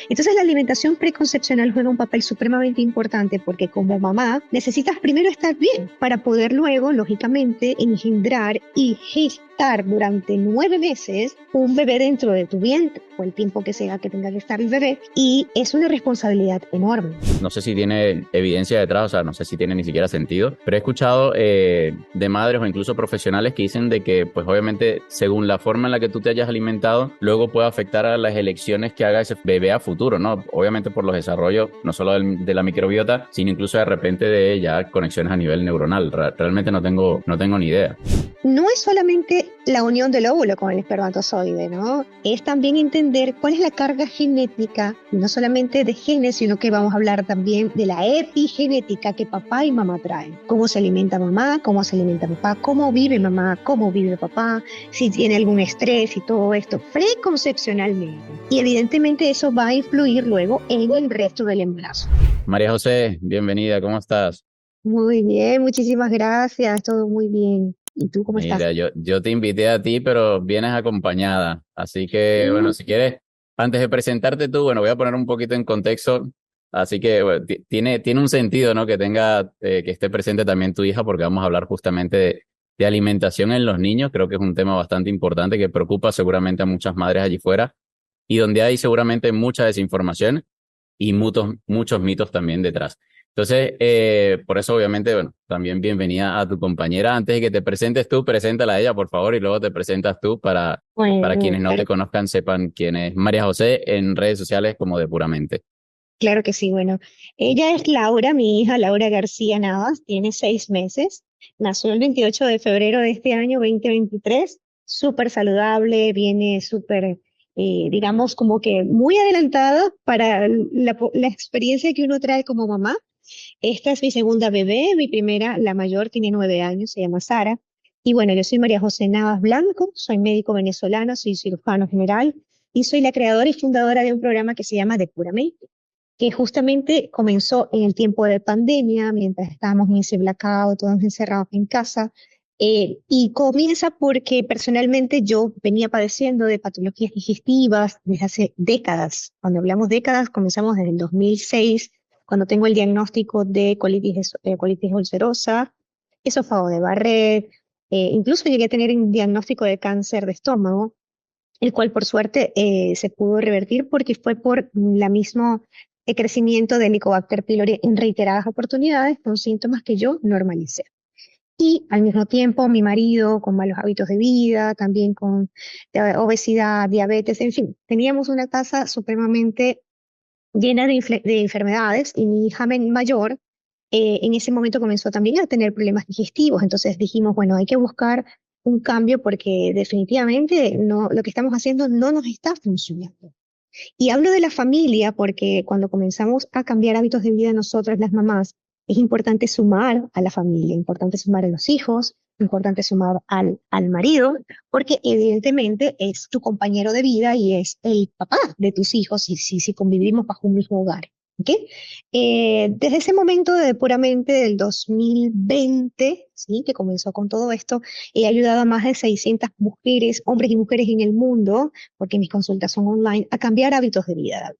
Entonces la alimentación preconcepcional juega un papel supremamente importante porque como mamá necesitas primero estar bien para poder luego, lógicamente, engendrar y gestar durante 9 meses un bebé dentro de tu vientre o el tiempo que sea que tenga que estar el bebé y es una responsabilidad enorme. No sé si tiene evidencia detrás, o sea, no sé si tiene ni siquiera sentido, pero he escuchado de madres o incluso profesionales que dicen de que, pues obviamente, según la forma en la que tú te hayas alimentado, luego puede afectar a las elecciones que haga ese bebé a futuro, ¿no? Obviamente por los desarrollos, no solo de la microbiota, sino incluso de repente de ya conexiones a nivel neuronal. Realmente no tengo ni idea. No es solamente la unión del óvulo con el espermatozoide, ¿no? Es también entender cuál es la carga genética, y no solamente de genes, sino que vamos a hablar también de la epigenética que papá y mamá traen. Cómo se alimenta mamá, cómo se alimenta papá, cómo vive mamá, cómo vive papá, si tiene algún estrés y todo esto preconcepcionalmente. Y evidentemente eso va a influir luego en el resto del embarazo. María José, bienvenida, ¿cómo estás? Muy bien, muchísimas gracias, todo muy bien. ¿Y tú cómo estás? Mira, yo te invité a ti, pero vienes acompañada. Así que, bueno, si quieres, antes de presentarte tú, bueno, voy a poner un poquito en contexto. Así que, bueno, tiene un sentido, ¿no? Que tenga, que esté presente también tu hija, porque vamos a hablar justamente de alimentación en los niños. Creo que es un tema bastante importante que preocupa seguramente a muchas madres allí fuera y donde hay seguramente mucha desinformación y muchos mitos también detrás. Entonces, por eso obviamente, bueno, también bienvenida a tu compañera. Antes de que te presentes tú, preséntala a ella, por favor, y luego te presentas tú para Bueno, quienes no claro, te conozcan, sepan quién es María José en redes sociales como de Puramente. claro que sí. Bueno, ella es Laura, mi hija Laura García Navas, tiene 6 meses, nació el 28 de febrero de este año 2023, súper saludable, viene súper, digamos, como que muy adelantada para la experiencia que uno trae como mamá. Esta es mi segunda bebé, mi primera, la mayor, tiene 9 años, se llama Sara. Y bueno, yo soy María José Navas Blanco, soy médico venezolano, soy cirujano general y soy la creadora y fundadora de un programa que se llama Depuramente, que justamente comenzó en el tiempo de pandemia, mientras estábamos en ese blackout, todos encerrados en casa. Y comienza porque personalmente yo venía padeciendo de patologías digestivas desde hace décadas. Cuando hablamos décadas, comenzamos desde el 2006, cuando tengo el diagnóstico de colitis ulcerosa, esófago de Barrett, incluso llegué a tener un diagnóstico de cáncer de estómago, el cual por suerte se pudo revertir porque fue por la mismo crecimiento de Helicobacter pylori en reiteradas oportunidades con síntomas que yo normalicé. Y al mismo tiempo mi marido con malos hábitos de vida, también con obesidad, diabetes, en fin, teníamos una casa supremamente llena de enfermedades y mi hija mayor en ese momento comenzó también a tener problemas digestivos. Entonces dijimos, bueno, hay que buscar un cambio porque definitivamente no, lo que estamos haciendo no nos está funcionando. Y hablo de la familia porque cuando comenzamos a cambiar hábitos de vida nosotras, las mamás, es importante sumar a la familia, importante sumar a los hijos, importante sumar al marido, porque evidentemente es tu compañero de vida y es el papá de tus hijos si convivimos bajo un mismo hogar. ¿Ok? Desde ese momento de puramente del 2020, ¿sí? Que comenzó con todo esto, he ayudado a más de 600 mujeres, hombres y mujeres en el mundo porque mis consultas son online, a cambiar hábitos de vida.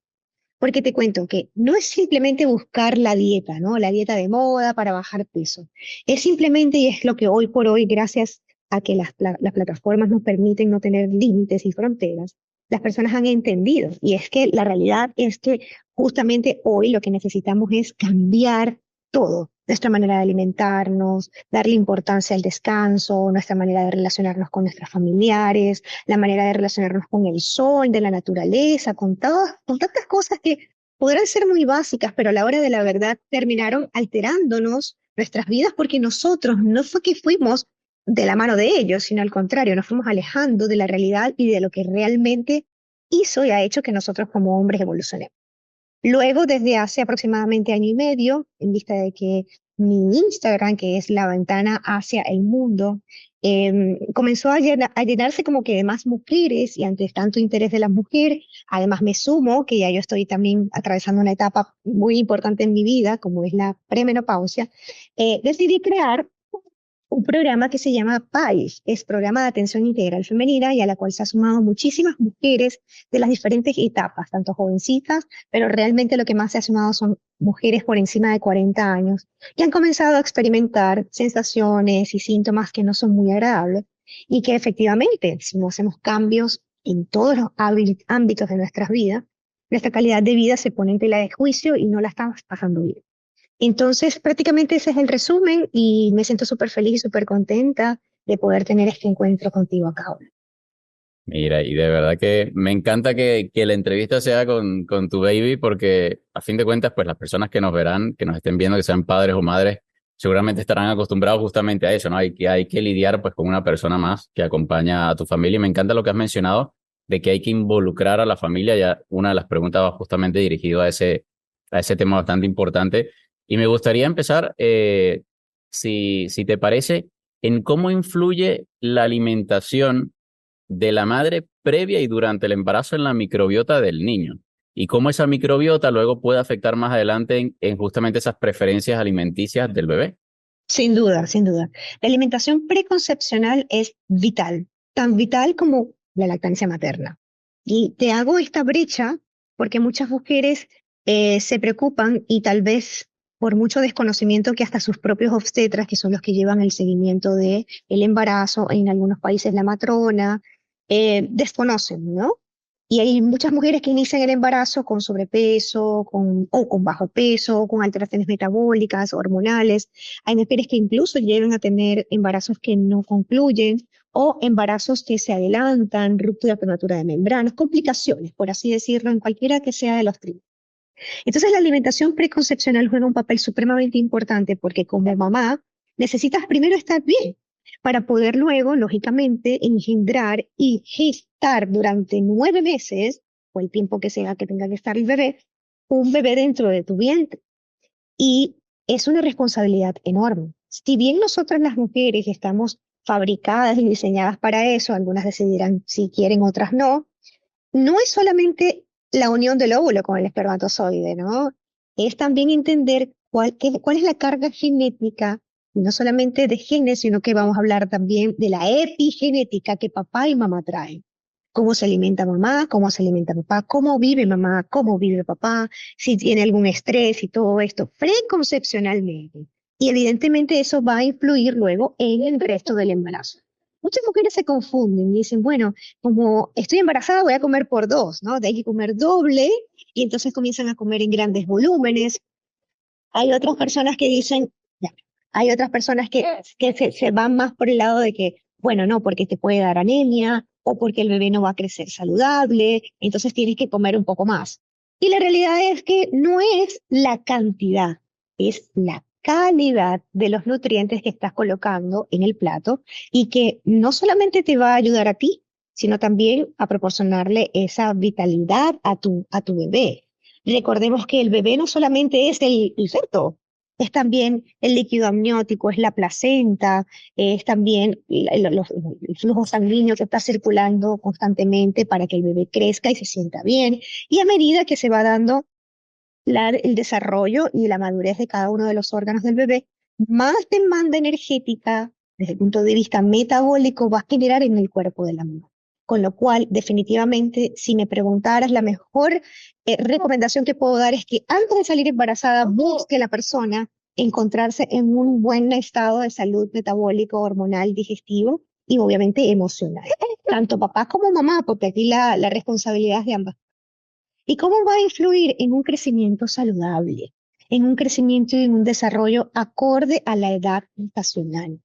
Porque te cuento que no es simplemente buscar la dieta, ¿no? La dieta de moda para bajar peso. Es simplemente, y es lo que hoy por hoy, gracias a que las plataformas nos permiten no tener límites y fronteras, las personas han entendido. Y es que la realidad es que justamente hoy lo que necesitamos es cambiar todo. Nuestra manera de alimentarnos, darle importancia al descanso, nuestra manera de relacionarnos con nuestros familiares, la manera de relacionarnos con el sol, de la naturaleza, con tantas cosas que podrán ser muy básicas, pero a la hora de la verdad terminaron alterándonos nuestras vidas porque nosotros no fue que fuimos de la mano de ellos, sino al contrario, nos fuimos alejando de la realidad y de lo que realmente hizo y ha hecho que nosotros como hombres evolucionemos. Luego, desde hace aproximadamente año y medio, en vista de que mi Instagram, que es la ventana hacia el mundo, comenzó a llenarse como que de más mujeres y ante tanto interés de las mujeres, además me sumo que ya yo estoy también atravesando una etapa muy importante en mi vida, como es la premenopausia, decidí crear un programa que se llama PAIF, es Programa de Atención Integral Femenina, y a la cual se han sumado muchísimas mujeres de las diferentes etapas, tanto jovencitas, pero realmente lo que más se ha sumado son mujeres por encima de 40 años, que han comenzado a experimentar sensaciones y síntomas que no son muy agradables y que efectivamente, si no hacemos cambios en todos los ámbitos de nuestras vidas, nuestra calidad de vida se pone en tela de juicio y no la estamos pasando bien. Entonces, prácticamente ese es el resumen y me siento súper feliz y súper contenta de poder tener este encuentro contigo acá ahora. Mira, y de verdad que me encanta que la entrevista sea con tu baby, porque a fin de cuentas, pues las personas que nos verán, que nos estén viendo, que sean padres o madres, seguramente estarán acostumbrados justamente a eso, ¿no? Hay que lidiar pues con una persona más que acompaña a tu familia. Y me encanta lo que has mencionado de que hay que involucrar a la familia. Ya una de las preguntas va justamente dirigido a ese tema bastante importante. Y me gustaría empezar, si te parece, en cómo influye la alimentación de la madre previa y durante el embarazo en la microbiota del niño, y cómo esa microbiota luego puede afectar más adelante en justamente esas preferencias alimenticias del bebé. Sin duda, sin duda. La alimentación preconcepcional es vital, tan vital como la lactancia materna. Y te hago esta brecha porque muchas mujeres se preocupan y tal vez por mucho desconocimiento que hasta sus propios obstetras, que son los que llevan el seguimiento del embarazo, en algunos países la matrona, desconocen, ¿no? Y hay muchas mujeres que inician el embarazo con sobrepeso, o con bajo peso, con alteraciones metabólicas, hormonales. Hay mujeres que incluso llegan a tener embarazos que no concluyen o embarazos que se adelantan, ruptura prematura de membranas, complicaciones, por así decirlo, en cualquiera que sea de los trimestres. Entonces, la alimentación preconcepcional juega un papel supremamente importante porque como mamá necesitas primero estar bien para poder luego, lógicamente, engendrar y gestar durante 9 meses, o el tiempo que sea que tenga que estar el bebé, un bebé dentro de tu vientre. Y es una responsabilidad enorme. Si bien nosotras las mujeres estamos fabricadas y diseñadas para eso, algunas decidirán si quieren, otras no, no es solamente la unión del óvulo con el espermatozoide, ¿no? Es también entender cuál es la carga genética, y no solamente de genes, sino que vamos a hablar también de la epigenética que papá y mamá traen. Cómo se alimenta mamá, cómo se alimenta papá, cómo vive mamá, cómo vive papá, si tiene algún estrés y todo esto, preconcepcionalmente. Y evidentemente eso va a influir luego en el resto del embarazo. Muchas mujeres se confunden y dicen, bueno, como estoy embarazada, voy a comer por dos, ¿no? Hay que comer doble y entonces comienzan a comer en grandes volúmenes. Hay otras personas que dicen, ya, hay otras personas que se van más por el lado de que, bueno, no, porque te puede dar anemia o porque el bebé no va a crecer saludable, entonces tienes que comer un poco más. Y la realidad es que no es la cantidad, es la calidad de los nutrientes que estás colocando en el plato y que no solamente te va a ayudar a ti, sino también a proporcionarle esa vitalidad a tu bebé. Recordemos que el bebé no solamente es el feto, es también el líquido amniótico, es la placenta, es también el flujo sanguíneo que está circulando constantemente para que el bebé crezca y se sienta bien. Y a medida que se va dando el desarrollo y la madurez de cada uno de los órganos del bebé, más demanda energética desde el punto de vista metabólico va a generar en el cuerpo de la mamá. Con lo cual, definitivamente, si me preguntaras, la mejor recomendación que puedo dar es que antes de salir embarazada, busque la persona encontrarse en un buen estado de salud metabólico, hormonal, digestivo y obviamente emocional. Tanto papá como mamá, porque aquí la responsabilidad es de ambas. ¿Y cómo va a influir en un crecimiento saludable, en un crecimiento y en un desarrollo acorde a la edad estacional?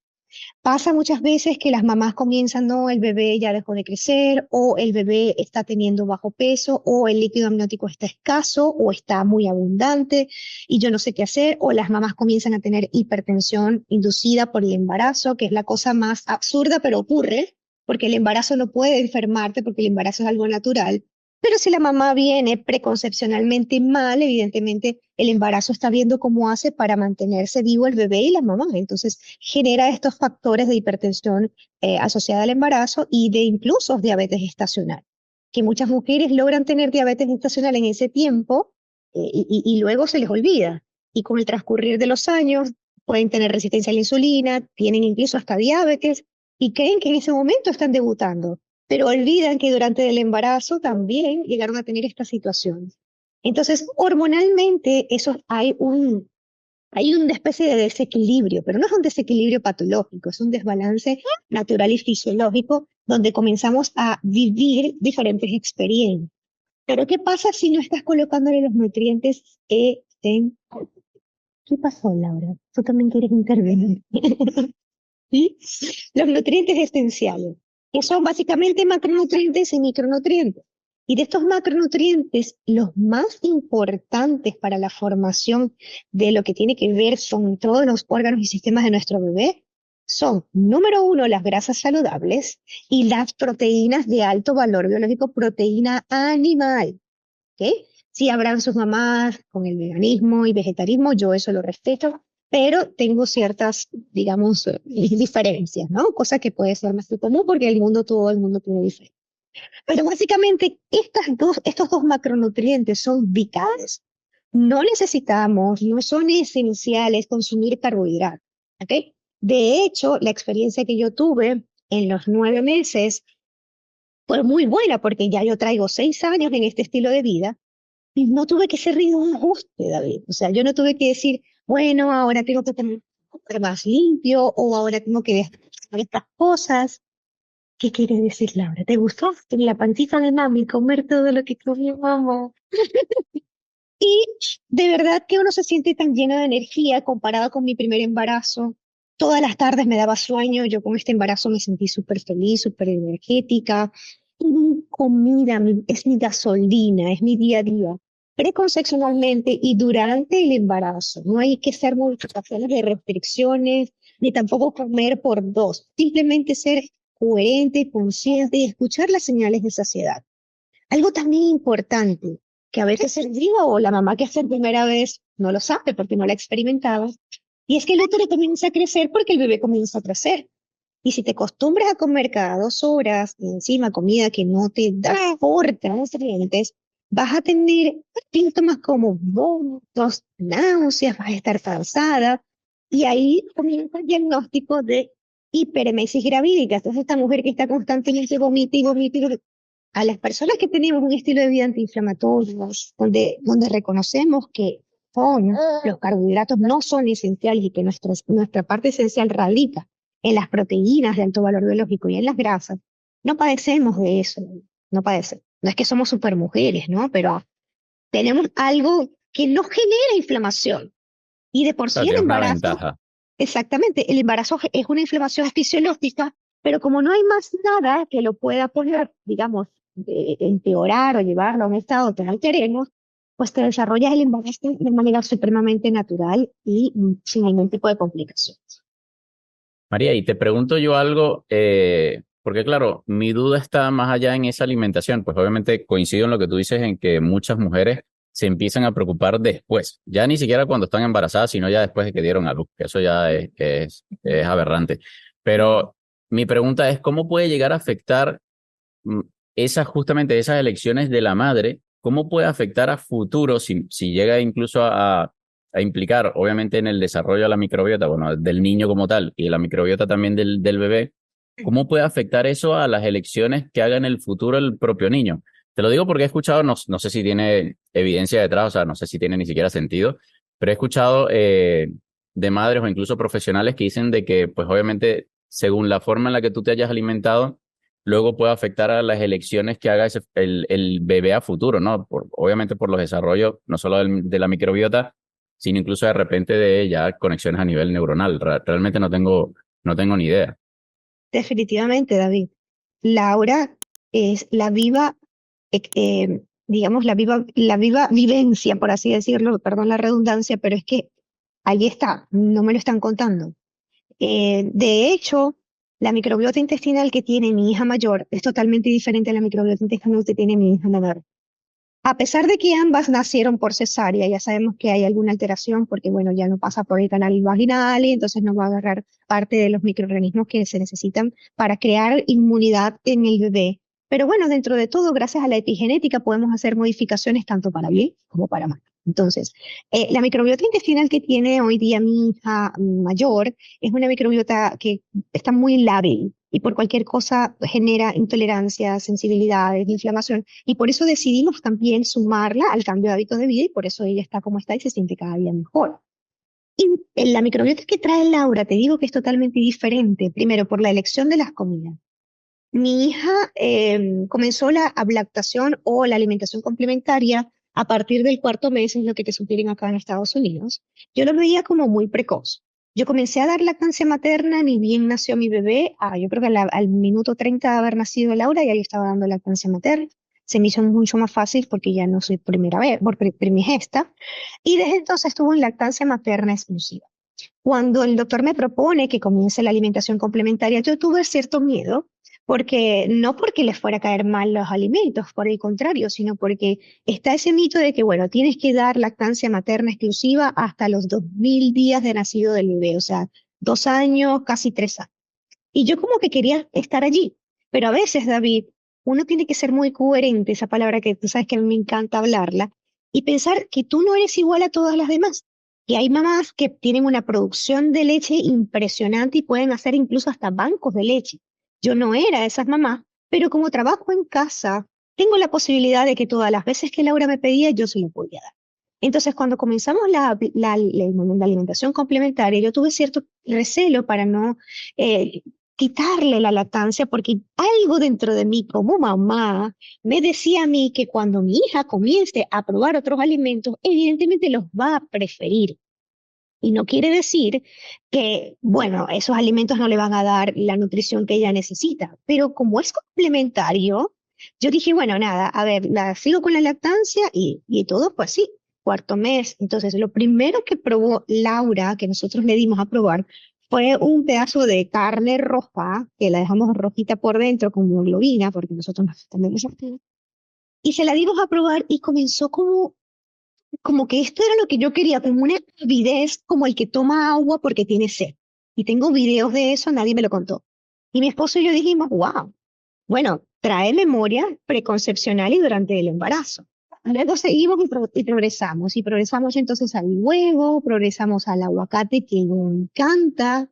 Pasa muchas veces que las mamás comienzan, no, el bebé ya dejó de crecer, o el bebé está teniendo bajo peso, o el líquido amniótico está escaso, o está muy abundante, y yo no sé qué hacer, o las mamás comienzan a tener hipertensión inducida por el embarazo, que es la cosa más absurda, pero ocurre, porque el embarazo no puede enfermarte, porque el embarazo es algo natural. Pero si la mamá viene preconcepcionalmente mal, evidentemente el embarazo está viendo cómo hace para mantenerse vivo el bebé y la mamá. Entonces genera estos factores de hipertensión asociada al embarazo y de incluso diabetes gestacional, que muchas mujeres logran tener diabetes gestacional en ese tiempo y luego se les olvida. Y con el transcurrir de los años, pueden tener resistencia a la insulina, tienen incluso hasta diabetes y creen que en ese momento están debutando, pero olvidan que durante el embarazo también llegaron a tener esta situación. Entonces, hormonalmente, hay una especie de desequilibrio, pero no es un desequilibrio patológico, es un desbalance natural y fisiológico donde comenzamos a vivir diferentes experiencias. Pero ¿qué pasa si no estás colocándole los nutrientes ¿Qué pasó, Laura? Tú también quieres intervenir. ¿Sí? Los nutrientes esenciales, que son básicamente macronutrientes y micronutrientes. Y de estos macronutrientes, los más importantes para la formación de lo que tiene que ver con todos los órganos y sistemas de nuestro bebé son, número uno, las grasas saludables y las proteínas de alto valor biológico, proteína animal. ¿Ok? Sí habrán sus mamás con el veganismo y vegetarianismo, yo eso lo respeto, pero tengo ciertas, digamos, diferencias, ¿no? Cosa que puede ser más común porque todo el mundo tiene diferencias. Pero básicamente estos dos macronutrientes son vitales. No necesitamos, no son esenciales consumir carbohidratos, ¿ok? De hecho, la experiencia que yo tuve en los 9 meses fue muy buena porque ya yo traigo 6 años en este estilo de vida y no tuve que hacer ningún ajuste, David. O sea, yo no tuve que decir, bueno, ahora tengo que tener un comer más limpio o ahora tengo que dejar estas cosas. ¿Qué quiere decir, Laura? ¿Te gustó en la pancita de mami comer todo lo que comió mamá? Y de verdad que uno se siente tan lleno de energía comparado con mi primer embarazo. Todas las tardes me daba sueño, yo con este embarazo me sentí súper feliz, súper energética. Y mi comida es mi gasolina, es mi día a día. Preconcepcionalmente y durante el embarazo. No hay que hacer modificaciones de restricciones, ni tampoco comer por dos. Simplemente ser coherente, consciente y escuchar las señales de saciedad. Algo también importante, que a veces el digo o la mamá que hace primera vez no lo sabe porque no la ha experimentado, y es que el útero comienza a crecer porque el bebé comienza a crecer. Y si te acostumbras a comer cada 2 horas y encima comida que no te da aporta nutrientes, vas a tener síntomas como vómitos, náuseas, vas a estar cansada, y ahí comienza el diagnóstico de hiperemesis gravídica. Entonces, esta mujer que está constantemente vomita y vomita y vomita, a las personas que tenemos un estilo de vida antiinflamatorio, donde reconocemos que los carbohidratos no son esenciales y que nuestra parte esencial radica en las proteínas de alto valor biológico y en las grasas, no padecemos de eso, no padecemos. No es que somos supermujeres, ¿no? Pero tenemos algo que no genera inflamación. Y de por Claro, sí el tienes una embarazo, ventaja. exactamente, el embarazo es una inflamación fisiológica, pero como no hay más nada que lo pueda poner, digamos, empeorar o llevarlo a un estado que no queremos, pues te desarrollas el embarazo de manera supremamente natural y sin ningún tipo de complicación. María, y te pregunto yo algo, porque claro, mi duda está más allá en esa alimentación, pues obviamente coincido en lo que tú dices en que muchas mujeres se empiezan a preocupar después, ya ni siquiera cuando están embarazadas, sino ya después de que dieron a luz, que eso ya es aberrante. Pero mi pregunta es, ¿cómo puede llegar a afectar mm, justamente esas elecciones de la madre? ¿Cómo puede afectar a futuro si llega incluso a implicar, obviamente, en el desarrollo de la microbiota, bueno, del niño como tal y de la microbiota también del bebé? ¿Cómo puede afectar eso a las elecciones que haga en el futuro el propio niño? Te lo digo porque he escuchado, no sé si tiene evidencia detrás, o sea, no sé si tiene ni siquiera sentido, pero he escuchado de madres o incluso profesionales que dicen de que, pues obviamente, según la forma en la que tú te hayas alimentado, luego puede afectar a las elecciones que haga el bebé a futuro, ¿no? Obviamente por los desarrollos, no solo de la microbiota, sino incluso de repente de ya conexiones a nivel neuronal. Realmente no tengo ni idea. Definitivamente, David. Laura es digamos, la viva vivencia, por así decirlo, perdón la redundancia, pero es que ahí está, no me lo están contando. De hecho, la microbiota intestinal que tiene mi hija mayor es totalmente diferente a la microbiota intestinal que tiene mi hija menor. A pesar de que ambas nacieron por cesárea, ya sabemos que hay alguna alteración porque, bueno, ya no pasa por el canal vaginal y entonces no va a agarrar parte de los microorganismos que se necesitan para crear inmunidad en el bebé. Pero bueno, dentro de todo, gracias a la epigenética podemos hacer modificaciones tanto para bien como para mal. Entonces, la microbiota intestinal que tiene hoy día mi hija mayor es una microbiota que está muy lábil y por cualquier cosa genera intolerancia, sensibilidades, inflamación. Y por eso decidimos también sumarla al cambio de hábitos de vida y por eso ella está como está y se siente cada día mejor. Y la microbiota que trae Laura, te digo que es totalmente diferente. Primero, por la elección de las comidas. Mi hija comenzó la lactación o la alimentación complementaria a partir del cuarto mes, es lo que te sugieren acá en Estados Unidos. Yo lo veía como muy precoz. Yo comencé a dar lactancia materna, ni bien nació mi bebé, yo creo que al minuto 30 de haber nacido Laura, ya yo estaba dando lactancia materna. Se me hizo mucho más fácil porque ya no soy primera vez, por primigesta. Y desde entonces estuve en lactancia materna exclusiva. Cuando el doctor me propone que comience la alimentación complementaria, yo tuve cierto miedo, porque no porque les fuera a caer mal los alimentos, por el contrario, sino porque está ese mito de que, bueno, tienes que dar lactancia materna exclusiva hasta los 2000 días de nacido del bebé, o sea, 2 años, casi 3 años. Y yo como que quería estar allí, pero a veces, David, uno tiene que ser muy coherente, esa palabra que tú sabes que a mí me encanta hablarla, y pensar que tú no eres igual a todas las demás. Y hay mamás que tienen una producción de leche impresionante y pueden hacer incluso hasta bancos de leche. Yo no era de esas mamás, pero como trabajo en casa, tengo la posibilidad de que todas las veces que Laura me pedía, yo se lo podía dar. Entonces, cuando comenzamos la alimentación complementaria, yo tuve cierto recelo para no eh, quitarle la lactancia, porque algo dentro de mí como mamá me decía a mí que cuando mi hija comience a probar otros alimentos, evidentemente los va a preferir. Y no quiere decir que, bueno, esos alimentos no le van a dar la nutrición que ella necesita, pero como es complementario, yo dije, bueno, nada, a ver, la sigo con la lactancia y todo, pues sí, cuarto mes. Entonces, lo primero que probó Laura, que nosotros le dimos a probar, fue un pedazo de carne roja, que la dejamos rojita por dentro como globina, porque nosotros nos tenemos así. Y se la dimos a probar y comenzó como que esto era lo que yo quería, como una avidez como el que toma agua porque tiene sed. Y tengo videos de eso, nadie me lo contó. Y mi esposo y yo dijimos, wow, bueno, trae memoria preconcepcional y durante el embarazo. Luego seguimos y progresamos entonces al huevo, progresamos al aguacate que me encanta,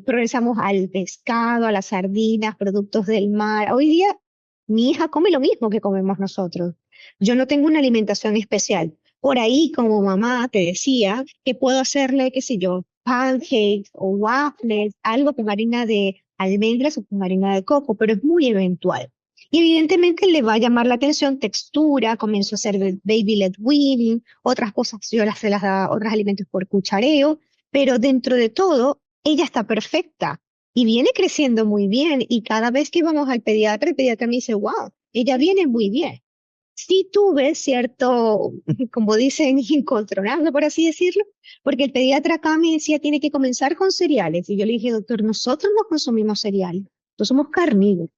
progresamos al pescado, a las sardinas, productos del mar. Hoy día mi hija come lo mismo que comemos nosotros. Yo no tengo una alimentación especial. Por ahí, como mamá, te decía que puedo hacerle, qué sé yo, pancakes o waffles, algo con harina de almendras o con harina de coco, pero es muy eventual. Y evidentemente le va a llamar la atención textura, comienzo a hacer baby led weaning, otras cosas, se las da otros alimentos por cuchareo, pero dentro de todo, ella está perfecta y viene creciendo muy bien. Y cada vez que vamos al pediatra, el pediatra me dice, wow, ella viene muy bien. Sí tuve cierto, como dicen, encontronazo, por así decirlo, porque el pediatra acá me decía, tiene que comenzar con cereales. Y yo le dije, doctor, nosotros no consumimos cereales, nosotros somos carnívoros.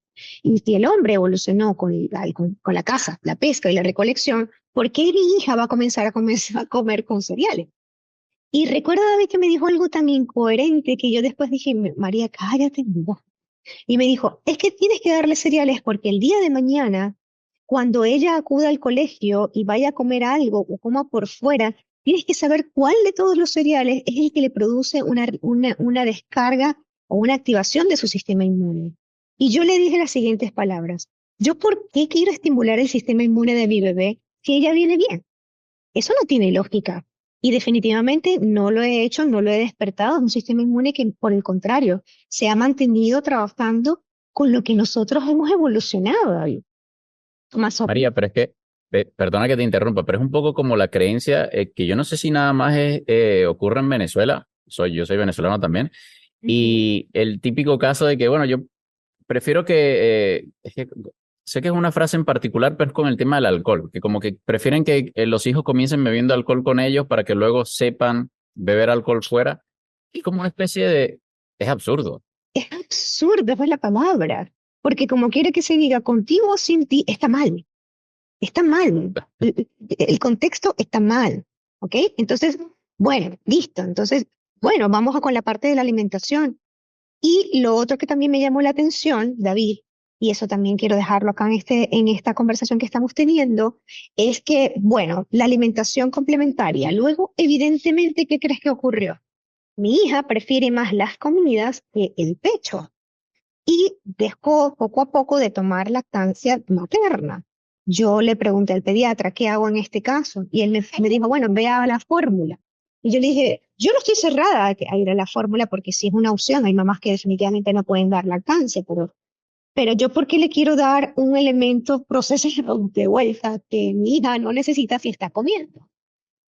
Y si el hombre evolucionó con la caza, la pesca y la recolección, ¿por qué mi hija va a comenzar a comer con cereales? Y recuerdo, David, que me dijo algo tan incoherente que yo después dije, María, cállate, no". Y me dijo, es que tienes que darle cereales porque el día de mañana, cuando ella acuda al colegio y vaya a comer algo o coma por fuera, tienes que saber cuál de todos los cereales es el que le produce una descarga o una activación de su sistema inmune. Y yo le dije las siguientes palabras. ¿Yo por qué quiero estimular el sistema inmune de mi bebé si ella viene bien? Eso no tiene lógica. Y definitivamente no lo he hecho, no lo he despertado. Es un sistema inmune que, por el contrario, se ha mantenido trabajando con lo que nosotros hemos evolucionado, David. Más o menos. María, pero es que, perdona que te interrumpa, pero es un poco como la creencia que yo no sé si nada más ocurre en Venezuela, yo soy venezolano también, Ujú. y el típico caso de que, bueno, yo prefiero es que sé que es una frase en particular, pero es con el tema del alcohol, que como que prefieren que los hijos comiencen bebiendo alcohol con ellos para que luego sepan beber alcohol fuera, y como una especie de, es absurdo. Es absurdo, es la palabra. Porque como quiere que se diga contigo o sin ti, está mal. Está mal. El contexto está mal. ¿Ok? Entonces, bueno, listo. Entonces, bueno, vamos a con la parte de la alimentación. Y lo otro que también me llamó la atención, David, y eso también quiero dejarlo acá en esta conversación que estamos teniendo, es que, bueno, la alimentación complementaria. Luego, evidentemente, ¿qué crees que ocurrió? Mi hija prefiere más las comidas que el pecho y dejó poco a poco de tomar lactancia materna. Yo le pregunté al pediatra, ¿qué hago en este caso? Y él me dijo, bueno, ve a la fórmula. Y yo le dije, yo no estoy cerrada a ir a la fórmula porque sí es una opción. Hay mamás que definitivamente no pueden dar lactancia, pero yo, ¿por qué le quiero dar un elemento procesado de vuelta que mi hija no necesita si está comiendo?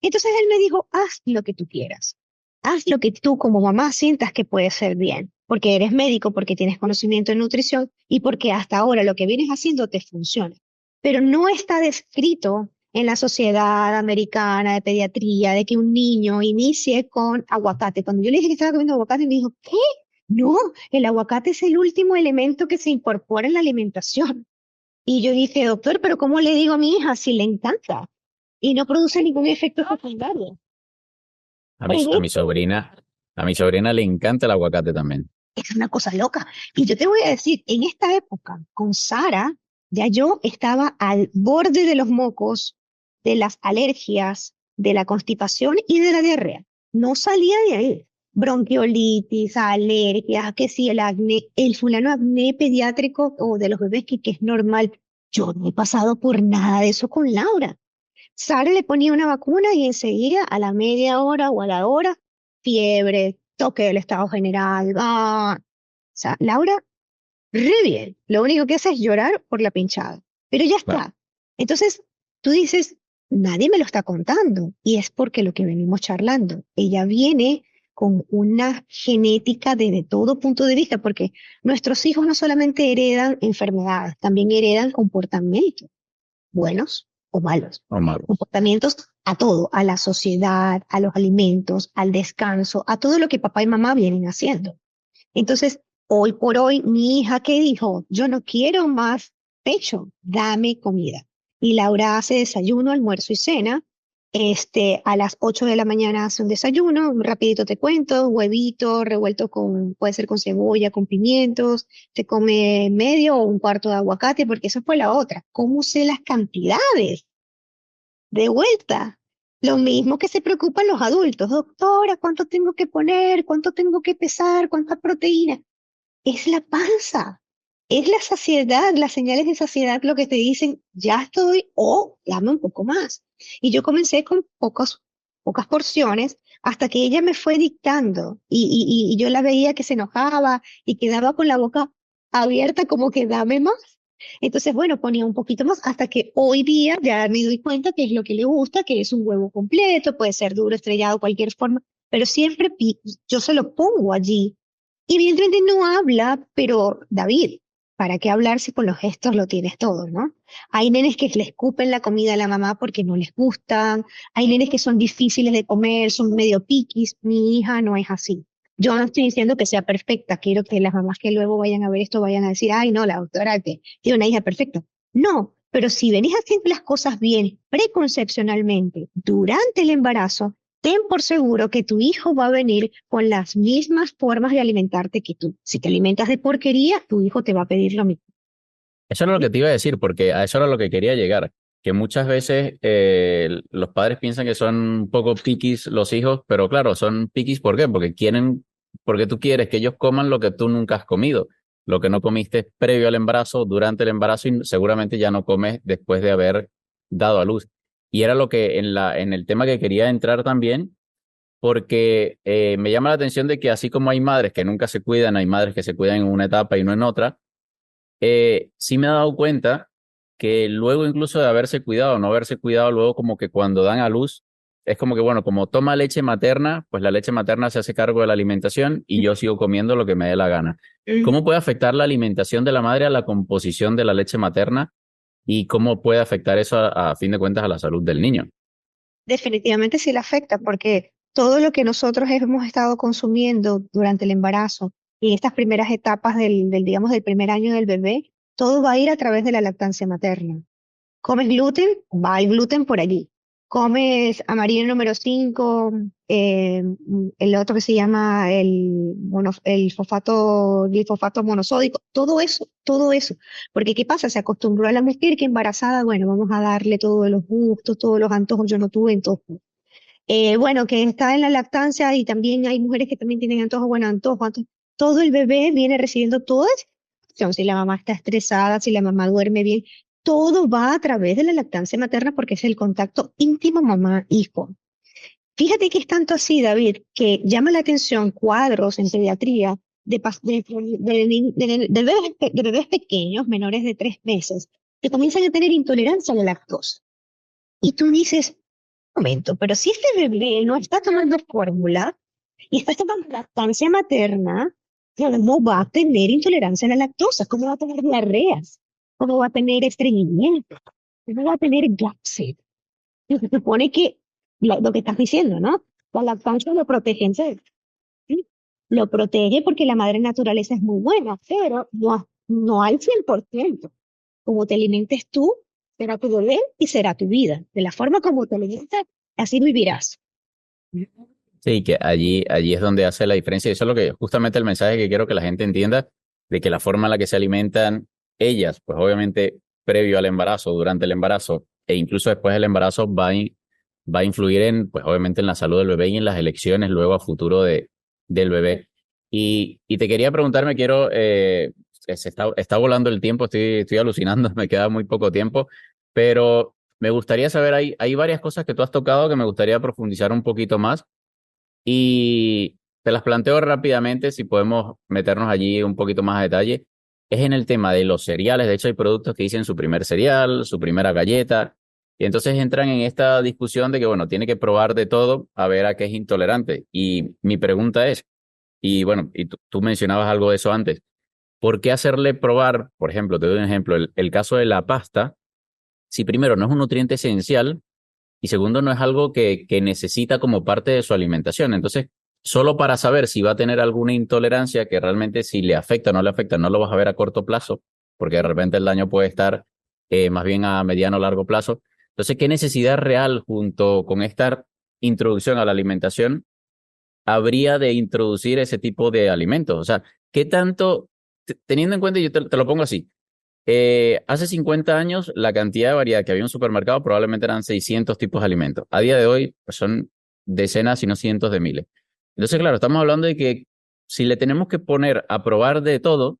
Entonces él me dijo, haz lo que tú quieras. Haz lo que tú como mamá sientas que puede ser bien, porque eres médico, porque tienes conocimiento en nutrición y porque hasta ahora lo que vienes haciendo te funciona. Pero no está descrito en la sociedad americana de pediatría de que un niño inicie con aguacate. Cuando yo le dije que estaba comiendo aguacate, me dijo, ¿qué? No, el aguacate es el último elemento que se incorpora en la alimentación. Y yo dije, doctor, pero ¿cómo le digo a mi hija si le encanta y no produce ningún efecto secundario? A mi, Pues a mi sobrina, a mi sobrina le encanta el aguacate también. es una cosa loca. Y yo te voy a decir, en esta época, con Sara, ya yo estaba al borde de los mocos, de las alergias, de la constipación y de la diarrea. No salía de ahí. Bronquiolitis, alergias, que sí, el acné, el fulano acné pediátrico o de los bebés que es normal. Yo no he pasado por nada de eso con Laura. Sara le ponía una vacuna y enseguida, a la media hora o a la hora, fiebre, toque del estado general. O sea, Laura, re bien. Lo único que hace es llorar por la pinchada. Pero ya Claro. está. Entonces, tú dices, nadie me lo está contando. Y es porque lo que venimos charlando. Ella viene con una genética desde todo punto de vista, porque nuestros hijos no solamente heredan enfermedades, también heredan comportamientos buenos o malos. O malo. Comportamientos a todo, a la sociedad, a los alimentos, al descanso, a todo lo que papá y mamá vienen haciendo. Entonces, hoy por hoy, mi hija que dijo, yo no quiero más pecho, dame comida. Y Laura hace desayuno, almuerzo y cena. A las 8 de la mañana hace un desayuno, rapidito te cuento, huevito revuelto puede ser con cebolla, con pimientos, te come medio o un cuarto de aguacate, porque eso fue la otra. ¿Cómo sé las cantidades? De vuelta. Lo mismo que se preocupan los adultos. Doctora, ¿cuánto tengo que poner? ¿Cuánto tengo que pesar? ¿Cuánta proteína? Es la panza. Es la saciedad, las señales de saciedad lo que te dicen, ya estoy o dame un poco más. Y yo comencé con pocas porciones hasta que ella me fue dictando y yo la veía que se enojaba y quedaba con la boca abierta como que dame más. Entonces, bueno, ponía un poquito más hasta que hoy día ya me doy cuenta que es lo que le gusta, que es un huevo completo, puede ser duro, estrellado, cualquier forma, pero siempre yo se lo pongo allí. Y evidentemente no habla, pero David, ¿para qué hablar si con los gestos lo tienes todo, no? Hay nenes que le escupen la comida a la mamá porque no les gustan, hay nenes que son difíciles de comer, son medio piquis, mi hija no es así. Yo no estoy diciendo que sea perfecta, quiero que las mamás que luego vayan a ver esto vayan a decir, ay, no, la doctora que tiene una hija perfecta. No, pero si venís haciendo las cosas bien preconcepcionalmente durante el embarazo, ten por seguro que tu hijo va a venir con las mismas formas de alimentarte que tú. Si te alimentas de porquería, tu hijo te va a pedir lo mismo. Eso era lo ¿Sí? que te iba a decir, porque a eso era lo que quería llegar. Que muchas veces los padres piensan que son un poco piquis los hijos, pero claro, son piquis ¿por qué? Porque tú quieres que ellos coman lo que tú nunca has comido, lo que no comiste previo al embarazo, durante el embarazo y seguramente ya no comes después de haber dado a luz. Y era lo que en el tema que quería entrar también, porque me llama la atención de que así como hay madres que nunca se cuidan, hay madres que se cuidan en una etapa y no en otra. Sí me he dado cuenta que luego incluso de haberse cuidado o no haberse cuidado, luego como que cuando dan a luz, es como que, bueno, como toma leche materna, pues la leche materna se hace cargo de la alimentación y yo sigo comiendo lo que me dé la gana. Mm. ¿Cómo puede afectar la alimentación de la madre a la composición de la leche materna y cómo puede afectar eso a fin de cuentas a la salud del niño? Definitivamente sí le afecta porque todo lo que nosotros hemos estado consumiendo durante el embarazo y en estas primeras etapas digamos, del primer año del bebé, todo va a ir a través de la lactancia materna. ¿Comes gluten? Va el gluten por allí. comes amarillo número 5, el otro que se llama el glifosato monosódico, todo eso. Porque ¿qué pasa? Se acostumbró a la mujer que embarazada, bueno, vamos a darle todos los gustos, todos los antojos, yo no tuve antojos. Bueno, que está en la lactancia y también hay mujeres que también tienen antojos, bueno, antojos. Todo el bebé viene recibiendo toda esa información, si la mamá está estresada, si la mamá duerme bien, todo va a través de la lactancia materna porque es el contacto íntimo mamá-hijo. Fíjate que es tanto así, David, que llama la atención cuadros en pediatría de bebés pequeños, menores de 3 meses, que comienzan a tener intolerancia a la lactosa. Y tú dices, momento, pero si este bebé no está tomando fórmula y está tomando lactancia materna, ¿cómo va a tener intolerancia a la lactosa? ¿Cómo va a tener diarreas? ¿Cómo va a tener estreñimiento? ¿Cómo va a tener gases? Y se supone que lo que estás diciendo, ¿no? La lactancia lo protege, ¿sí? Lo protege porque la madre naturaleza es muy buena, pero no al 100%. Como te alimentes tú, será tu bebé y será tu vida. De la forma como te alimentas, así vivirás. Sí, que allí es donde hace la diferencia. Y eso es lo que, justamente el mensaje que quiero que la gente entienda, de que la forma en la que se alimentan ellas, pues obviamente previo al embarazo, durante el embarazo e incluso después del embarazo va a influir en, pues obviamente en la salud del bebé y en las elecciones luego a futuro del bebé. Y te quería preguntar, está volando el tiempo, estoy alucinando, me queda muy poco tiempo, pero me gustaría saber, hay varias cosas que tú has tocado que me gustaría profundizar un poquito más. Y te las planteo rápidamente, si podemos meternos allí un poquito más a detalle. Es en el tema de los cereales. De hecho, hay productos que dicen su primer cereal, su primera galleta. Y entonces entran en esta discusión de que, bueno, tiene que probar de todo a ver a qué es intolerante. Y mi pregunta es, y bueno, y tú mencionabas algo de eso antes, ¿por qué hacerle probar, por ejemplo, te doy un ejemplo, el caso de la pasta, si primero no es un nutriente esencial? Y segundo, no es algo que necesita como parte de su alimentación. Entonces, solo para saber si va a tener alguna intolerancia, que realmente si le afecta o no le afecta, no lo vas a ver a corto plazo, porque de repente el daño puede estar más bien a mediano o largo plazo. Entonces, ¿qué necesidad real junto con esta introducción a la alimentación habría de introducir ese tipo de alimentos? O sea, ¿qué tanto, teniendo en cuenta, yo te lo pongo así, hace 50 años, la cantidad de variedad que había en un supermercado probablemente eran 600 tipos de alimentos. A día de hoy, pues son decenas, si no cientos de miles. Entonces, claro, estamos hablando de que si le tenemos que poner a probar de todo,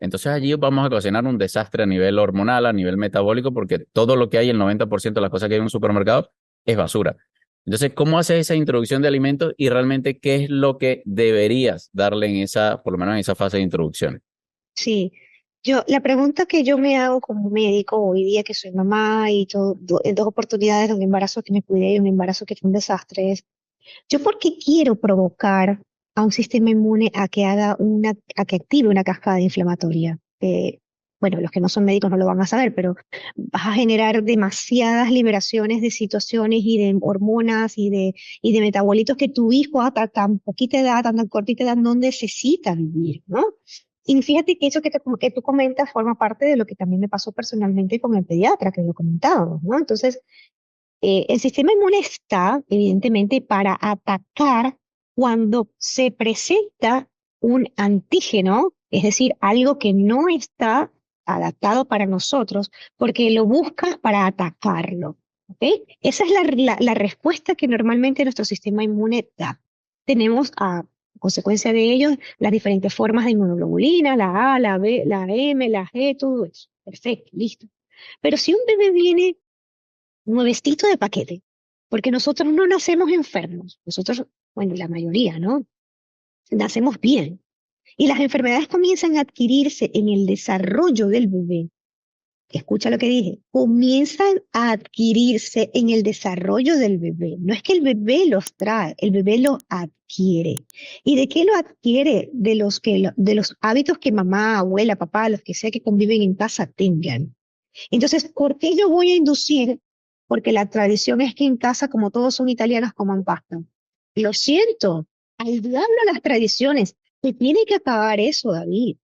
entonces allí vamos a ocasionar un desastre a nivel hormonal, a nivel metabólico, porque todo lo que hay, el 90% de las cosas que hay en un supermercado, es basura. Entonces, ¿cómo haces esa introducción de alimentos y realmente qué es lo que deberías darle en esa, por lo menos en esa fase de introducción? Sí, la pregunta que yo me hago como médico hoy día que soy mamá y en 2 oportunidades de un embarazo que me cuidé y un embarazo que fue un desastre es, ¿yo por qué quiero provocar a un sistema inmune a que active una cascada inflamatoria? Bueno, los que no son médicos no lo van a saber, pero vas a generar demasiadas liberaciones de situaciones y de hormonas y de metabolitos que tu hijo a tan poquita edad, tan cortita edad, no necesita vivir, ¿no? Y fíjate que eso que tú comentas forma parte de lo que también me pasó personalmente con el pediatra, que lo comentábamos, ¿no? Entonces, el sistema inmune está, evidentemente, para atacar cuando se presenta un antígeno, es decir, algo que no está adaptado para nosotros, porque lo busca para atacarlo. ¿Ok? Esa es la respuesta que normalmente nuestro sistema inmune da. Tenemos a consecuencia de ello las diferentes formas de inmunoglobulina, la A, la B, la M, la G, todo eso. Perfecto, listo. Pero si un bebé viene nuevecito de paquete, porque nosotros no nacemos enfermos, nosotros, bueno, la mayoría, ¿no? Nacemos bien. Y las enfermedades comienzan a adquirirse en el desarrollo del bebé. Escucha lo que dije, comienzan a adquirirse en el desarrollo del bebé. No es que el bebé los trae, el bebé los adquiere. ¿Y de qué lo adquiere? De los hábitos que mamá, abuela, papá, los que sea que conviven en casa tengan. Entonces, ¿por qué yo voy a inducir? Porque la tradición es que en casa, como todos son italianos, coman pasta. Lo siento, al diablo las tradiciones. Se tiene que acabar eso, David.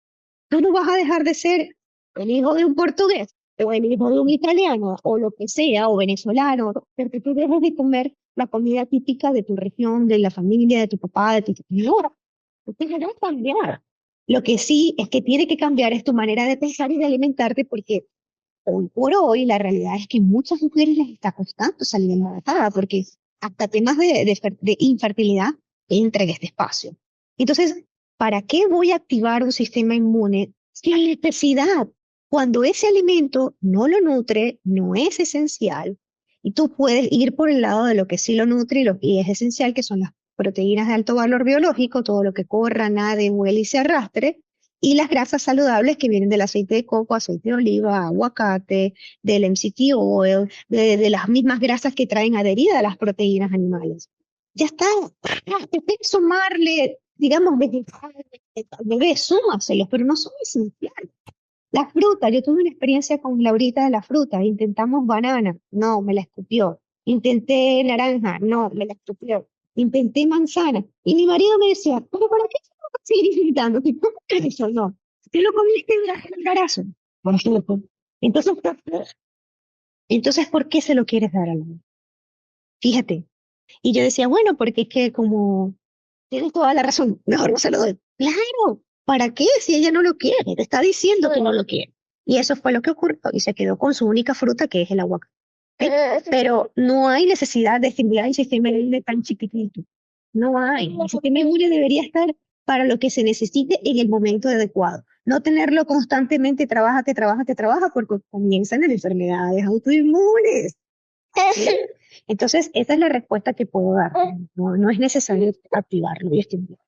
Tú no vas a dejar de ser el hijo de un portugués o el hijo de un italiano, o lo que sea, o venezolano, porque tú dejes de comer la comida típica de tu región, de la familia, de tu papá, de tu señora. Entonces no va a cambiar. Lo que sí es que tiene que cambiar es tu manera de pensar y de alimentarte, porque hoy por hoy la realidad es que muchas mujeres les está costando salir embarazada, porque hasta temas de infertilidad entra en este espacio. Entonces, ¿para qué voy a activar un sistema inmune sin necesidad? Cuando ese alimento no lo nutre, no es esencial, y tú puedes ir por el lado de lo que sí lo nutre y es esencial, que son las proteínas de alto valor biológico, todo lo que corra, nade, huele y se arrastre, y las grasas saludables que vienen del aceite de coco, aceite de oliva, aguacate, del MCT oil, de las mismas grasas que traen adheridas a las proteínas animales. Ya está. Puedes sumarle, digamos, vegetales al bebé, súmaselos, pero no son esenciales. La fruta, yo tuve una experiencia con Laurita de la fruta. Intentamos banana, no, me la escupió. Intenté naranja, no, me la escupió. Intenté manzana. Y mi marido me decía, ¿pero para qué tengo que seguir intentando? ¿Qué cómo que eso? No. ¿Tú lo comiste durante el embarazo? Por ejemplo. Entonces, ¿por qué se lo quieres dar al niño? Fíjate. Y yo decía, bueno, porque es que como tienes toda la razón, mejor no se lo doy. Claro, ¿para qué? Si ella no lo quiere, te está diciendo que no lo quiere. Y eso fue lo que ocurrió y se quedó con su única fruta, que es el aguacate. Pero no hay necesidad de estimular el sistema inmune tan chiquitito. No hay. El sistema inmune debería estar para lo que se necesite en el momento adecuado. No tenerlo constantemente, trabaja, porque comienzan las enfermedades autoinmunes. Entonces, esa es la respuesta que puedo dar. No, no es necesario activarlo y estimularlo.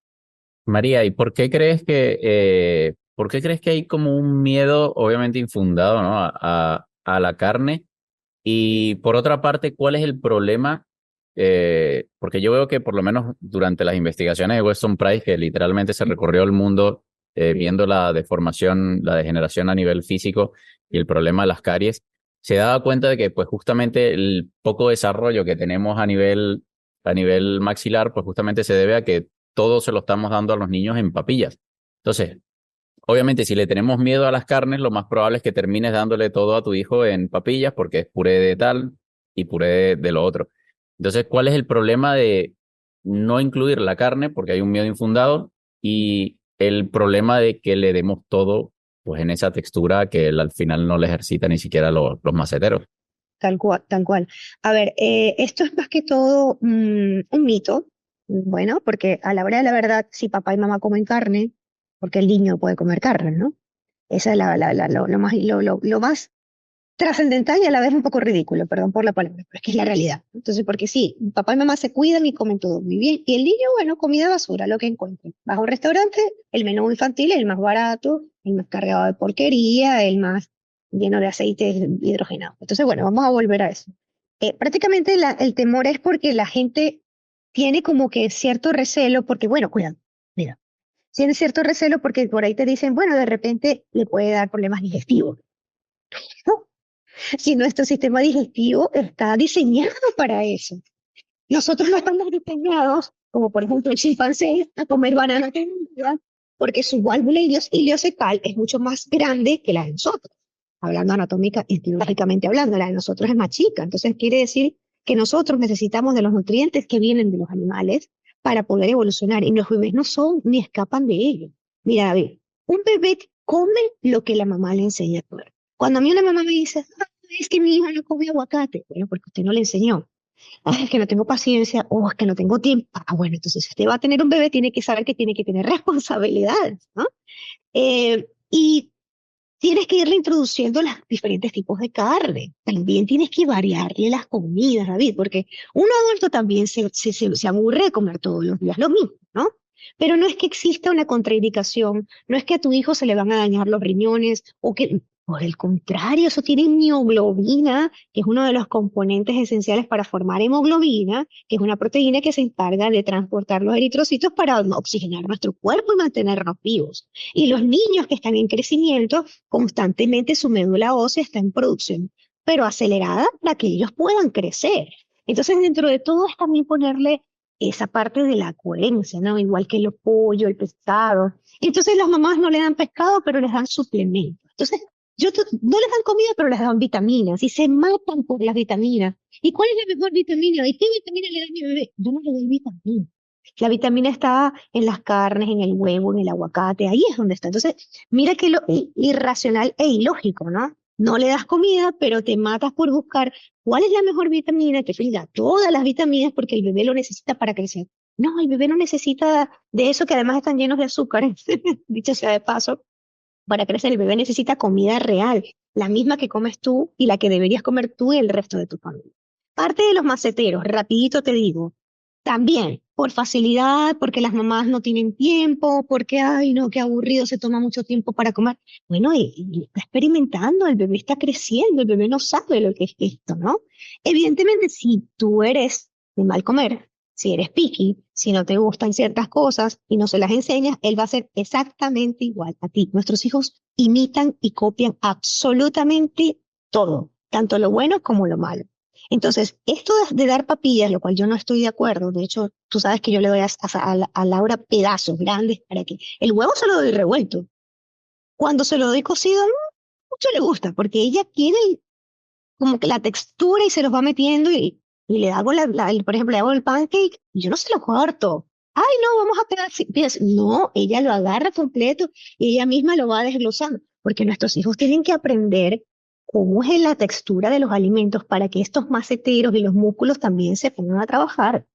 María, ¿y por qué crees que hay como un miedo, obviamente infundado, ¿no? A la carne? Y por otra parte, ¿cuál es el problema? Porque yo veo que por lo menos durante las investigaciones de Weston Price, que literalmente se recorrió el mundo viendo la deformación, la degeneración a nivel físico y el problema de las caries, se daba cuenta de que pues justamente el poco desarrollo que tenemos a nivel maxilar, pues justamente se debe a que todo se lo estamos dando a los niños en papillas. Entonces, obviamente, si le tenemos miedo a las carnes, lo más probable es que termines dándole todo a tu hijo en papillas porque es puré de tal y puré de lo otro. Entonces, ¿cuál es el problema de no incluir la carne porque hay un miedo infundado y el problema de que le demos todo pues en esa textura que él al final no le ejercita ni siquiera los maceteros? Tal cual, tal cual. A ver, esto es más que todo un mito, bueno, porque a la hora de la verdad, si papá y mamá comen carne, porque el niño puede comer carne, ¿no? Esa es lo más trascendental y a la vez un poco ridículo, perdón por la palabra, pero es que es la realidad. Entonces, porque sí, papá y mamá se cuidan y comen todo muy bien, y el niño, bueno, comida basura, lo que encuentre. Vas a un restaurante, el menú infantil es el más barato, el más cargado de porquería, el más lleno de aceites hidrogenados. Entonces, bueno, vamos a volver a eso. Prácticamente el temor es porque la gente tiene como que cierto recelo, porque, bueno, cuidado, mira, tiene cierto recelo porque por ahí te dicen, bueno, de repente le puede dar problemas digestivos. ¿No? Si nuestro sistema digestivo está diseñado para eso. Nosotros no estamos diseñados, como por ejemplo el chimpancé, a comer banana todo el día, porque su válvula ileocecal es mucho más grande que la de nosotros. Hablando anatómica y biológicamente hablando, la de nosotros es más chica. Entonces quiere decir que nosotros necesitamos de los nutrientes que vienen de los animales para poder evolucionar. Y los bebés no son ni escapan de ello. Mira, David, un bebé come lo que la mamá le enseña a comer. Cuando a mí una mamá me dice, "Ah, es que mi hija no come aguacate", bueno, porque usted no le enseñó. "Ah, es que no tengo paciencia", o "es que no tengo tiempo". Ah, bueno, entonces si usted va a tener un bebé, tiene que saber que tiene que tener responsabilidades, ¿no? Y tienes que irle introduciendo los diferentes tipos de carne. También tienes que variarle las comidas, David, porque un adulto también se aburre de comer todos los días lo mismo, ¿no? Pero no es que exista una contraindicación, no es que a tu hijo se le van a dañar los riñones o que, por el contrario, eso tiene mioglobina, que es uno de los componentes esenciales para formar hemoglobina, que es una proteína que se encarga de transportar los eritrocitos para oxigenar nuestro cuerpo y mantenernos vivos. Y los niños que están en crecimiento, constantemente su médula ósea está en producción, pero acelerada para que ellos puedan crecer. Entonces, dentro de todo es también ponerle esa parte de la coherencia, ¿no? Igual que el pollo, el pescado. Entonces, las mamás no le dan pescado, pero les dan suplementos. Entonces, No les dan comida, pero les dan vitaminas y se matan por las vitaminas. ¿Y cuál es la mejor vitamina? ¿Y qué vitamina le da a mi bebé? Yo no le doy vitamina. La vitamina está en las carnes, en el huevo, en el aguacate, ahí es donde está. Entonces, mira que lo irracional e ilógico, ¿no? No le das comida, pero te matas por buscar cuál es la mejor vitamina que tenga todas las vitaminas porque el bebé lo necesita para crecer. No, el bebé no necesita de eso que además están llenos de azúcar, dicho sea de paso. Para crecer, el bebé necesita comida real, la misma que comes tú y la que deberías comer tú y el resto de tu familia. Parte de los maceteros, rapidito te digo, también por facilidad, porque las mamás no tienen tiempo, porque, ay, no, qué aburrido, se toma mucho tiempo para comer. Bueno, y está experimentando, el bebé está creciendo, el bebé no sabe lo que es esto, ¿no? Evidentemente, si tú eres de mal comer, si eres picky, si no te gustan ciertas cosas y no se las enseñas, él va a ser exactamente igual a ti. Nuestros hijos imitan y copian absolutamente todo, tanto lo bueno como lo malo. Entonces, esto de dar papillas, lo cual yo no estoy de acuerdo, de hecho, tú sabes que yo le doy a Laura pedazos grandes para que el huevo se lo doy revuelto. Cuando se lo doy cocido, no mucho le gusta, porque ella quiere como que la textura y se los va metiendo y le hago por ejemplo, le hago el pancake y yo no se lo corto. Ay, no, vamos a pegar pies. No, ella lo agarra completo y ella misma lo va desglosando, porque nuestros hijos tienen que aprender cómo es la textura de los alimentos para que estos maceteros y los músculos también se pongan a trabajar,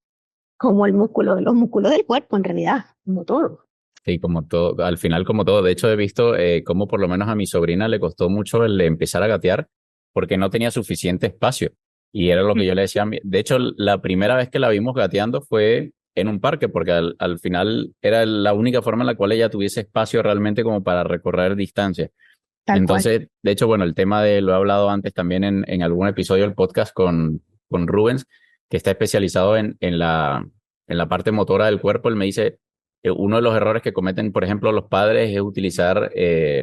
como el músculo, los músculos del cuerpo en realidad, como todo. Sí, como todo, al final como todo. De hecho, he visto cómo por lo menos a mi sobrina le costó mucho el empezar a gatear porque no tenía suficiente espacio. Y era lo que yo le decía a mí. De hecho, la primera vez que la vimos gateando fue en un parque, porque al final era la única forma en la cual ella tuviese espacio realmente como para recorrer distancia. Tal cual. Entonces, de hecho, bueno, el tema lo he hablado antes también en algún episodio del podcast con Rubens, que está especializado en la parte motora del cuerpo. Él me dice, uno de los errores que cometen, por ejemplo, los padres es utilizar,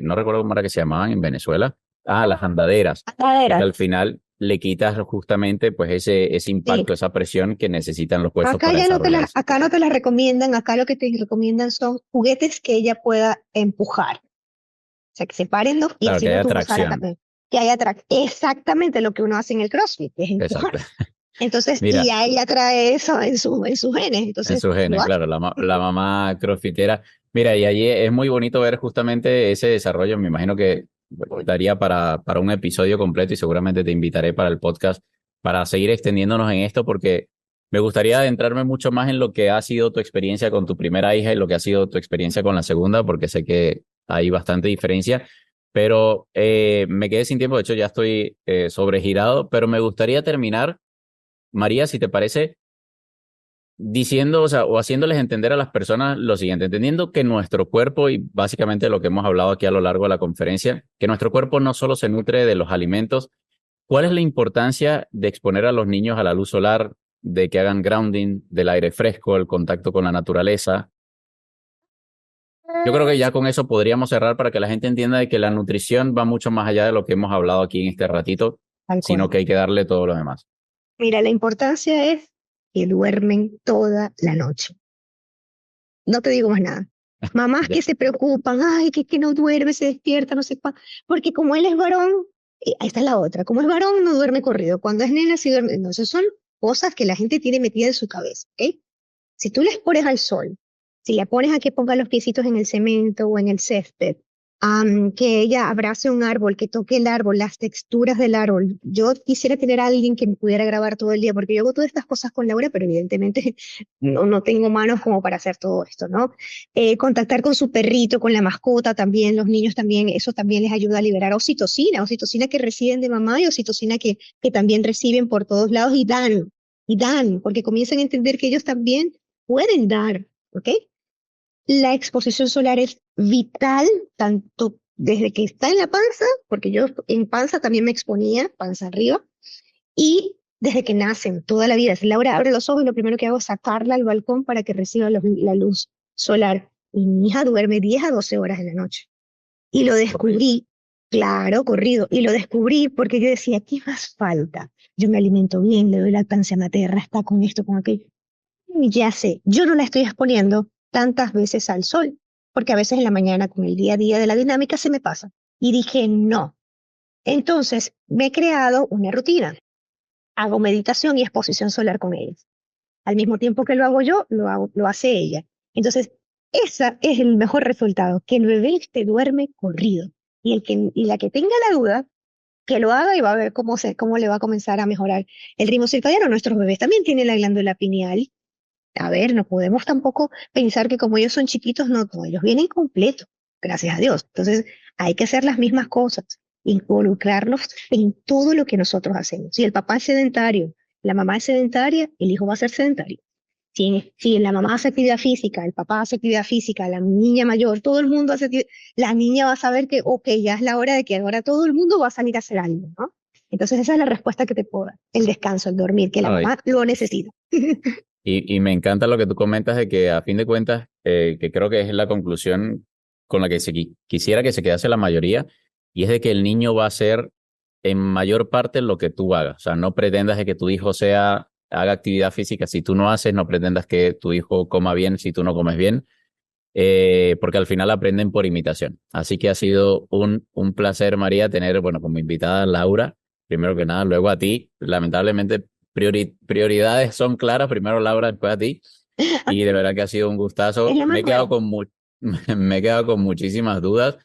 no recuerdo cómo era que se llamaban en Venezuela, las andaderas, porque al Caderas. final le quitas justamente pues ese Sí. impacto, esa presión que necesitan los huesos para desarrollarse. Acá no te las recomiendan, acá lo que te recomiendan son juguetes que ella pueda empujar. O sea, que se paren dos y Claro, así que no haya tú gozara tracción. también. Que haya exactamente lo que uno hace en el CrossFit, que es empujar. Exacto. Entonces, y Mira, ya ella trae eso en sus genes, en entonces sus lo genes, hace. claro, la mamá crossfitera. Mira, y allí es muy bonito ver justamente ese desarrollo. Me imagino que bueno, daría para un episodio completo y seguramente te invitaré para el podcast para seguir extendiéndonos en esto porque me gustaría adentrarme mucho más en lo que ha sido tu experiencia con tu primera hija y lo que ha sido tu experiencia con la segunda, porque sé que hay bastante diferencia. Pero me quedé sin tiempo, de hecho ya estoy sobregirado, pero me gustaría terminar, María, si te parece diciendo, o sea, o haciéndoles entender a las personas lo siguiente, entendiendo que nuestro cuerpo, y básicamente lo que hemos hablado aquí a lo largo de la conferencia, que nuestro cuerpo no solo se nutre de los alimentos, ¿cuál es la importancia de exponer a los niños a la luz solar, de que hagan grounding, del aire fresco, el contacto con la naturaleza? Yo creo que ya con eso podríamos cerrar para que la gente entienda de que la nutrición va mucho más allá de lo que hemos hablado aquí en este ratito, Tal sino cual. que hay que darle todo lo demás. Mira, la importancia es que duermen toda la noche. No te digo más nada. Mamás Ya, que se preocupan, ay, que no duerme, se despierta, no sé cuánto. Porque como él es varón, ahí está la otra. Como es varón, no duerme corrido. Cuando es nena, sí duerme. No, esas son cosas que la gente tiene metida en su cabeza, ¿ok? Si tú les pones al sol, si le pones a que ponga los piecitos en el cemento o en el césped, que ella abrace un árbol, que toque el árbol, las texturas del árbol. Yo quisiera tener a alguien que me pudiera grabar todo el día, porque yo hago todas estas cosas con Laura, pero evidentemente no tengo manos como para hacer todo esto, ¿no? Contactar con su perrito, con la mascota también, los niños también, eso también les ayuda a liberar oxitocina que reciben de mamá y oxitocina que también reciben por todos lados y dan, porque comienzan a entender que ellos también pueden dar, ¿ok? La exposición solar es vital, tanto desde que está en la panza, porque yo en panza también me exponía, panza arriba, y desde que nacen, toda la vida. Si Laura abre los ojos y lo primero que hago es sacarla al balcón para que reciba la luz solar. Y mi hija duerme 10 a 12 horas en la noche. Y lo correcto. descubrí, claro, corrido, y lo descubrí porque yo decía, ¿qué más falta? Yo me alimento bien, le doy lactancia materna, está con esto, con aquello. Y ya sé, yo no la estoy exponiendo tantas veces al sol, porque a veces en la mañana con el día a día de la dinámica se me pasa. Y dije, no. Entonces, me he creado una rutina. Hago meditación y exposición solar con ellos. Al mismo tiempo que lo hago yo, lo hace ella. Entonces, ese es el mejor resultado, que el bebé te duerme corrido. Y la que tenga la duda, que lo haga y va a ver cómo le va a comenzar a mejorar el ritmo circadiano. Nuestros bebés también tienen la glándula pineal. A ver, no podemos tampoco pensar que como ellos son chiquitos, no, ellos vienen completos, gracias a Dios. Entonces, hay que hacer las mismas cosas, involucrarnos en todo lo que nosotros hacemos. Si el papá es sedentario, la mamá es sedentaria, el hijo va a ser sedentario. Si la mamá hace actividad física, el papá hace actividad física, la niña mayor, todo el mundo hace actividad, la niña va a saber que, ok, ya es la hora de que ahora todo el mundo va a salir a hacer algo, ¿no? Entonces esa es la respuesta que te puedo dar, el descanso, el dormir, que la Ay, mamá lo necesita. y me encanta lo que tú comentas de que a fin de cuentas, que creo que es la conclusión con la que quisiera que se quedase la mayoría, y es de que el niño va a ser en mayor parte lo que tú hagas. O sea, no pretendas de que tu hijo haga actividad física si tú no haces, no pretendas que tu hijo coma bien si tú no comes bien, porque al final aprenden por imitación. Así que ha sido un placer, María, tener, bueno, como invitada a Laura, primero que nada, luego a ti. Lamentablemente, prioridades son claras, primero Laura, después a ti. Y de verdad que ha sido un Es gustazo. la más nueva. Me he quedado con muchísimas dudas,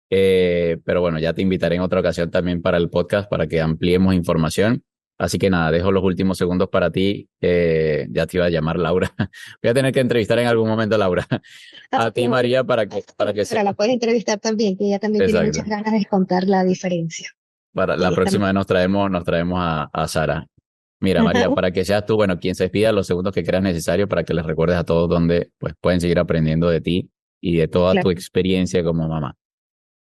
pero bueno, ya te invitaré en otra ocasión también para el podcast para que ampliemos información. Así que nada, dejo los últimos segundos para ti. Ya te iba a llamar Laura. Voy a tener que entrevistar en algún momento a Laura. A ti, María, para que Pero la puedes entrevistar también, que ella también tiene muchas exacto. ganas de contar la diferencia. Para la Ella próxima vez también. nos traemos a Sara. Mira, Ajá, María, para que seas tú, bueno, quien se despida los segundos que creas necesario para que les recuerdes a todos donde pues pueden seguir aprendiendo de ti y de toda tu claro. experiencia como mamá.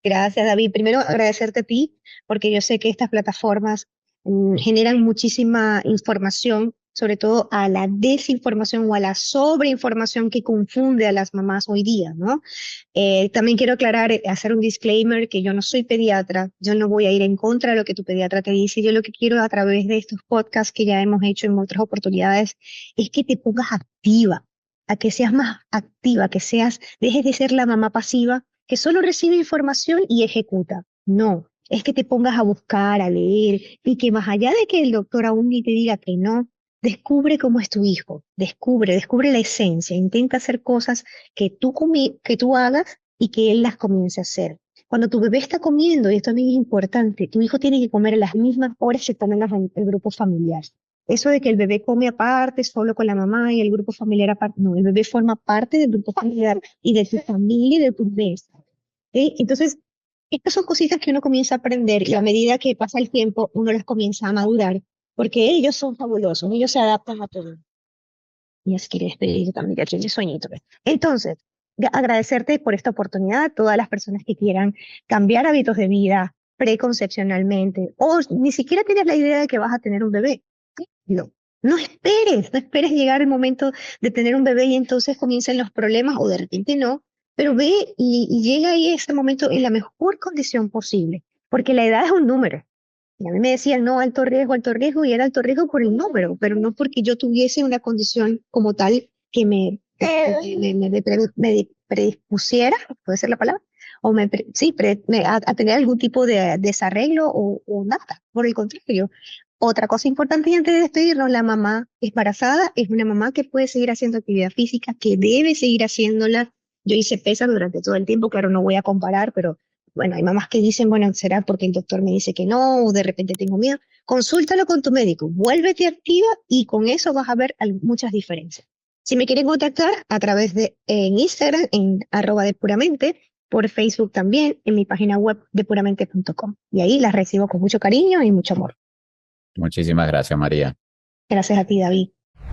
Gracias, David. Primero, agradecerte a ti, porque yo sé que estas plataformas generan muchísima información, sobre todo a la desinformación o a la sobreinformación que confunde a las mamás hoy día, ¿no? También quiero aclarar, hacer un disclaimer, que yo no soy pediatra, yo no voy a ir en contra de lo que tu pediatra te dice. Yo lo que quiero a través de estos podcasts que ya hemos hecho en otras oportunidades es que te pongas activa, a que seas más activa, dejes de ser la mamá pasiva que solo recibe información y ejecuta. No, es que te pongas a buscar, a leer y que más allá de que el doctor aún ni te diga que no, descubre cómo es tu hijo, descubre la esencia, intenta hacer cosas que tú hagas y que él las comience a hacer. Cuando tu bebé está comiendo, y esto también es importante, tu hijo tiene que comer a las mismas horas que están en el grupo familiar. Eso de que el bebé come aparte, solo con la mamá y el grupo familiar aparte, no, el bebé forma parte del grupo familiar y de tu familia y de tu bebés. ¿Sí? Entonces, estas son cositas que uno comienza a aprender y a medida que pasa el tiempo, uno las comienza a madurar, porque ellos son fabulosos, ellos se adaptan a todo. Y así quiere despedir también, ya tiene sueñito. ¿Ves? Entonces, agradecerte por esta oportunidad a todas las personas que quieran cambiar hábitos de vida preconcepcionalmente o ni siquiera tienes la idea de que vas a tener un bebé. No, no esperes llegar el momento de tener un bebé y entonces comiencen los problemas o de repente no, pero ve y llega ahí ese momento en la mejor condición posible, porque la edad es un número. Y a mí me decían, no, alto riesgo, y era alto riesgo por el número, pero no porque yo tuviese una condición como tal que me predispusiera, puede ser la palabra, o a tener algún tipo de desarreglo o nada, por el contrario. Otra cosa importante y antes de despedirnos, la mamá embarazada es una mamá que puede seguir haciendo actividad física, que debe seguir haciéndola. Yo hice pesas durante todo el tiempo, claro, no voy a comparar, pero bueno, hay mamás que dicen, bueno, será porque el doctor me dice que no, o de repente tengo miedo. Consúltalo con tu médico, vuélvete activa y con eso vas a ver muchas diferencias. Si me quieren contactar a través de en Instagram, en @depuramente, por Facebook también, en mi página web depuramente.com. Y ahí las recibo con mucho cariño y mucho amor. Muchísimas gracias, María. Gracias a ti, David.